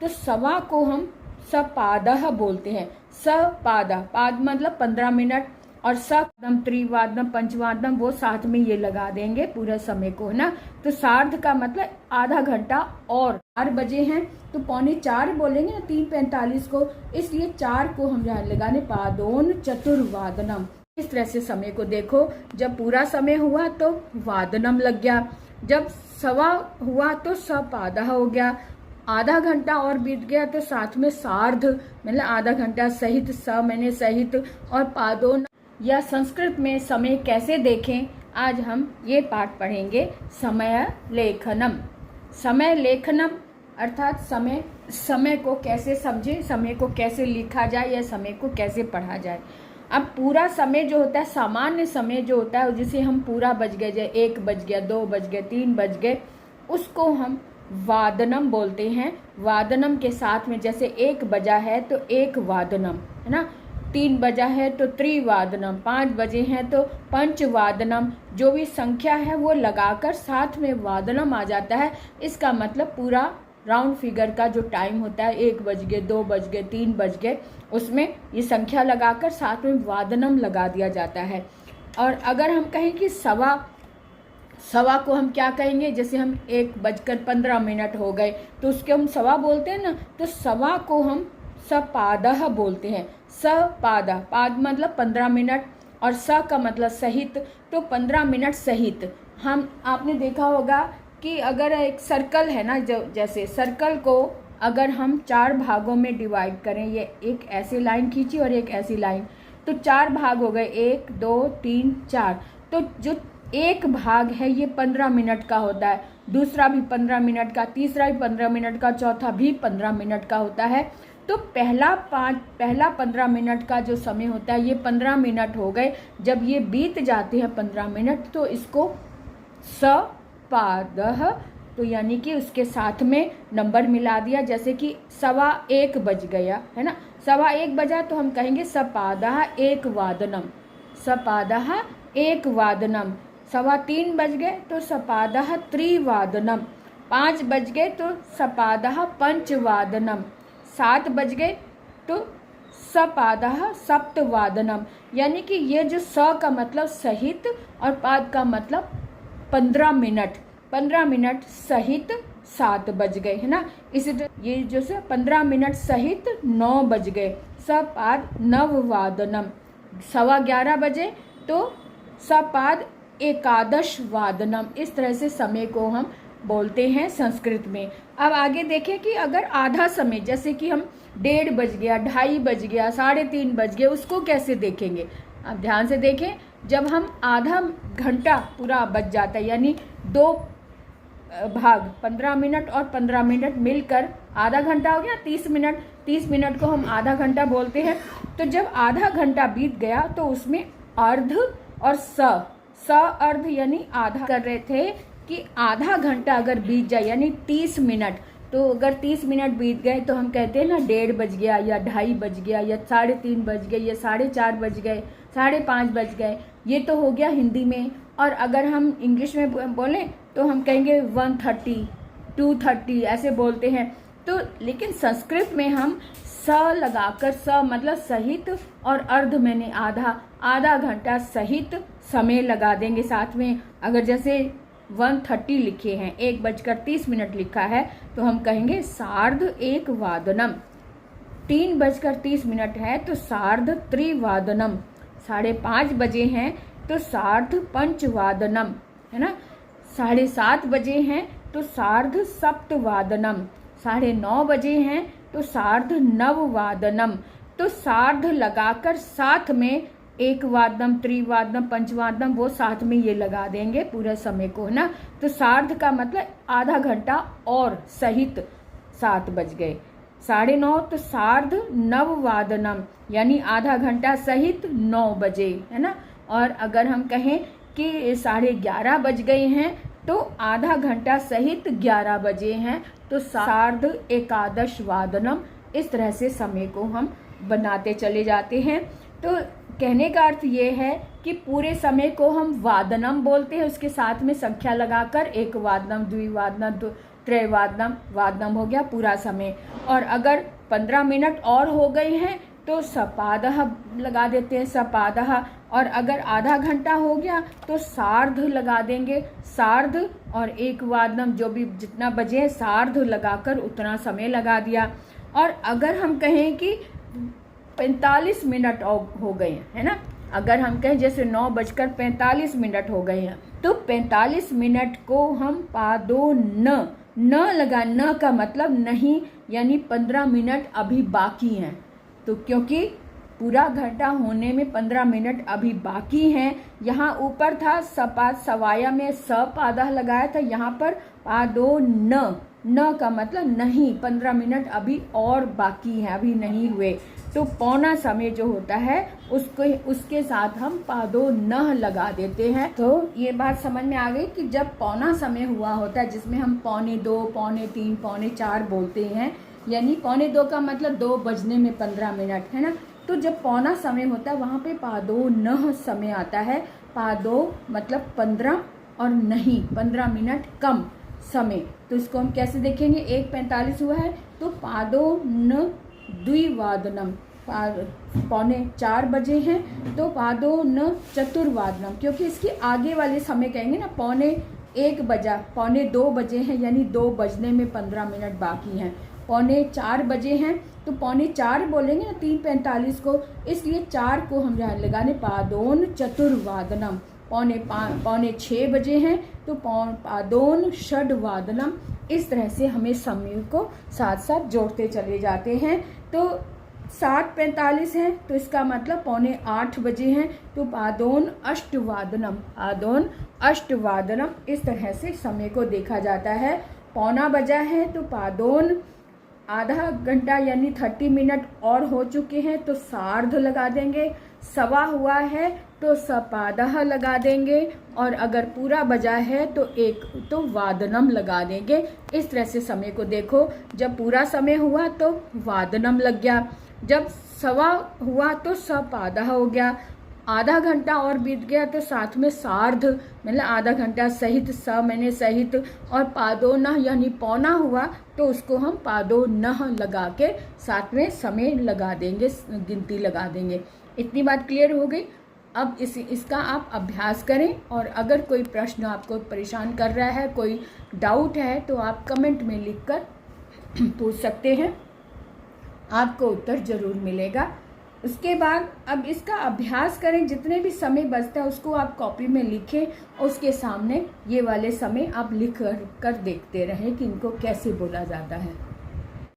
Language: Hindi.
तो सवा को हम सपादः बोलते हैं। सपादः, पाद मतलब 15 मिनट, और सवादनम, त्रिवादनम, पंचवादनम वो साथ में ये लगा देंगे पूरे समय को, है ना। तो सार्ध का मतलब आधा घंटा। और 4 बजे हैं तो 3:45 बोलेंगे ना, 3:45 को, इसलिए 4 को हम यहाँ लगाने पादोन चतुर्वादनम। इस तरह से समय को देखो, जब पूरा समय हुआ तो वादनम लग गया, जब सवा हुआ तो सपादः हो गया, आधा घंटा और बीत गया तो साथ में सार्ध मतलब आधा घंटा सहित, स मैंने सहित, और पादोन। या संस्कृत में समय कैसे देखें, आज हम ये पाठ पढ़ेंगे। समय लेखनम। समय लेखनम अर्थात समय को कैसे समझें, समय को कैसे लिखा जाए या समय को कैसे पढ़ा जाए। अब पूरा समय जो होता है, सामान्य समय जो होता है, जिसे हम पूरा बज गए, जैसे 1 बज गया, 2 बज गए, 3 बज गए, उसको हम वादनम बोलते हैं। वादनम के साथ में जैसे 1 बजा है तो 1 वादनम, है ना। 3 बजा है तो त्रिवादनम, 5 बजे हैं तो पंचवादनम, जो भी संख्या है वो लगाकर साथ में वादनम आ जाता है। इसका मतलब पूरा राउंड फिगर का जो टाइम होता है, 1 बज गए, 2 बज गए, 3 बज गए, उसमें ये संख्या लगाकर साथ में वादनम लगा दिया जाता है। और अगर हम कहें कि सवा को हम क्या कहेंगे, जैसे हम 1:15 हो गए तो उसके हम सवा बोलते हैं ना, तो सवा को हम सपादः बोलते हैं। सपादः, पाद मतलब 15 मिनट, और स का मतलब सहित, तो 15 मिनट सहित। हम आपने देखा होगा कि अगर एक सर्कल है ना, जो जैसे सर्कल को अगर हम 4 भागों में डिवाइड करें, ये एक ऐसी लाइन खींची और एक ऐसी लाइन, तो 4 भाग हो गए, 1 2 3 4। तो जो एक भाग है ये 15 मिनट का होता है, दूसरा भी 15 मिनट का, तीसरा भी 15 मिनट का, चौथा भी 15 मिनट का होता है। तो पहला 15 मिनट का जो समय होता है, ये 15 मिनट हो गए। जब ये बीत जाते हैं 15 मिनट तो इसको सपादः, तो यानी कि उसके साथ में नंबर मिला दिया, जैसे कि 1:15 बज गया, है ना। 1:15 बजा तो हम कहेंगे सपादः 1 वादनम, सपादः 1 वादनम। 3:15 बज गए तो सपादः त्रिवादनम, 5 बज गए तो सपादः पंचवादनम, 7 बज गए तो सपादः सप्तवादनम। यानी कि ये जो स का मतलब सहित और पाद का मतलब 15 मिनट, 15 मिनट सहित 7 बज गए, है ना। इसी ये जो से 15 मिनट सहित 9 बज गए, सपाद नववादनम। 11:15 बजे तो सपाद एकादश वादनम। इस तरह से समय को हम बोलते हैं संस्कृत में। अब आगे देखें कि अगर आधा समय, जैसे कि हम 1:30 बज गया, 2:30 बज गया, 3:30 बज गया, उसको कैसे देखेंगे। अब ध्यान से देखें, जब हम आधा घंटा पूरा बज जाता है, यानी 2 भाग 15 मिनट और 15 मिनट मिलकर आधा घंटा हो गया, 30 मिनट, 30 मिनट को हम आधा घंटा बोलते हैं। तो जब आधा घंटा बीत गया तो उसमें अर्ध और स अर्ध यानी आधा कर रहे थे कि आधा घंटा अगर बीत जाए यानी 30 मिनट, तो अगर 30 मिनट बीत गए तो हम कहते हैं ना 1:30 बज गया या 2:30 बज गया या 3:30 बज गए या 4:30 बज गए, 5:30 बज गए। ये तो हो गया हिंदी में। और अगर हम इंग्लिश में बोलें तो हम कहेंगे 1:30, 2:30 ऐसे बोलते हैं। तो लेकिन संस्कृत में हम स लगाकर, स मतलब सहित और अर्ध मैंने आधा घंटा सहित समय लगा देंगे साथ में। अगर जैसे 1:30 लिखे हैं, 1:30 लिखा है, तो हम कहेंगे सार्ध 1 वादनम। 3:30 है तो सार्ध त्रिवादनम। 5:30 बजे हैं तो सार्ध पंचवादनम, है ना। 7:30 बजे हैं तो सार्ध सप्तवादनम। 9:30 बजे हैं तो सार्ध नववादनम। तो सार्ध लगाकर साथ में 1 वादनम, त्रिवादनम, पंचवादनम वो साथ में ये लगा देंगे पूरे समय को, है ना। तो सार्ध का मतलब आधा घंटा और सहित 7 बज गए। 9:30 तो सार्ध नववादनम यानी आधा घंटा सहित 9 बजे, है ना। और अगर हम कहें कि 11:30 बज गए हैं तो आधा घंटा सहित 11 बजे हैं, तो सार्ध एकादश वादनम। इस तरह से समय को हम बनाते चले जाते हैं। तो कहने का अर्थ ये है कि पूरे समय को हम वादनम बोलते हैं, उसके साथ में संख्या लगाकर 1 वादनम, 2 वादनम, त्रयवादनम, वादनम हो गया पूरा समय। और अगर 15 मिनट और हो गए हैं तो सपादः लगा देते हैं, सपादः। और अगर आधा घंटा हो गया तो सार्ध लगा देंगे, सार्ध। और एक वादनम, जो भी जितना बजे है सार्ध लगाकर उतना समय लगा दिया। और अगर हम कहें कि 45 मिनट हो गए हैं, है ना, अगर हम कहें जैसे 9:45 हो गए हैं, तो 45 मिनट को हम पादो न लगा, न का मतलब नहीं, यानी 15 मिनट अभी बाकी हैं। तो क्योंकि पूरा घंटा होने में 15 मिनट अभी बाकी हैं, यहाँ ऊपर था सपाद सवाया में सपादः लगाया था, यहाँ पर पादो न का मतलब नहीं, 15 मिनट अभी और बाकी हैं, अभी नहीं हुए। तो पौना समय जो होता है उसके साथ हम पादो न लगा देते हैं। तो ये बात समझ में आ गई कि जब पौना समय हुआ होता है, जिसमें हम 2:45, 3:45, 4:45 बोलते हैं, यानी 2:45 का मतलब 2 बजने में 15 मिनट, है ना। तो जब पौना समय होता है वहाँ पे पादो न समय आता है। पादो मतलब 15 और नहीं 15 मिनट कम समय। तो इसको हम कैसे देखेंगे, 1:45 हुआ है तो पादो न द्विवादनम, 3:45 बजे हैं तो पादो न चतुर्वादनम, क्योंकि इसके आगे वाले समय कहेंगे ना, 1:45 बजा, 2:45 बजे हैं, यानी 2 बजने में 15 मिनट बाकी हैं। 3:45 बजे हैं तो 4:45 बोलेंगे ना 3:45 को, इसलिए 4 को हम यहाँ लगाने पादोन चतुर्वादनम। 5:45 बजे हैं तो पादोन षड्वादनम। इस तरह से हमें समय को साथ साथ जोड़ते चले जाते हैं। तो 7:45 है तो इसका मतलब 7:45 बजे हैं तो पादोन अष्टवादनम, पादोन अष्टवादनम। इस तरह से समय को देखा जाता है। 1:15 बजा है तो पादोन आधा घंटा यानी 30 मिनट और हो चुके हैं तो सार्ध लगा देंगे। 1:15 हुआ है तो सपादः लगा देंगे। और अगर पूरा बजा है तो वादनम लगा देंगे। इस तरह से समय को देखो, जब पूरा समय हुआ तो वादनम लग गया, जब 1:15 हुआ तो सपादः हो गया, आधा घंटा और बीत गया तो साथ में सार्ध मतलब आधा घंटा सहित, मैंने सहित। और पादो न यानी पौना हुआ तो उसको हम पादो न लगा के साथ में समय लगा देंगे, गिनती लगा देंगे। इतनी बात क्लियर हो गई। अब इसका आप अभ्यास करें, और अगर कोई प्रश्न आपको परेशान कर रहा है, कोई डाउट है, तो आप कमेंट में लिखकर पूछ सकते हैं, आपको उत्तर जरूर मिलेगा। उसके बाद अब इसका अभ्यास करें, जितने भी समय बचता है उसको आप कॉपी में लिखें, और उसके सामने ये वाले समय आप लिख कर देखते रहें कि इनको कैसे बोला जाता है।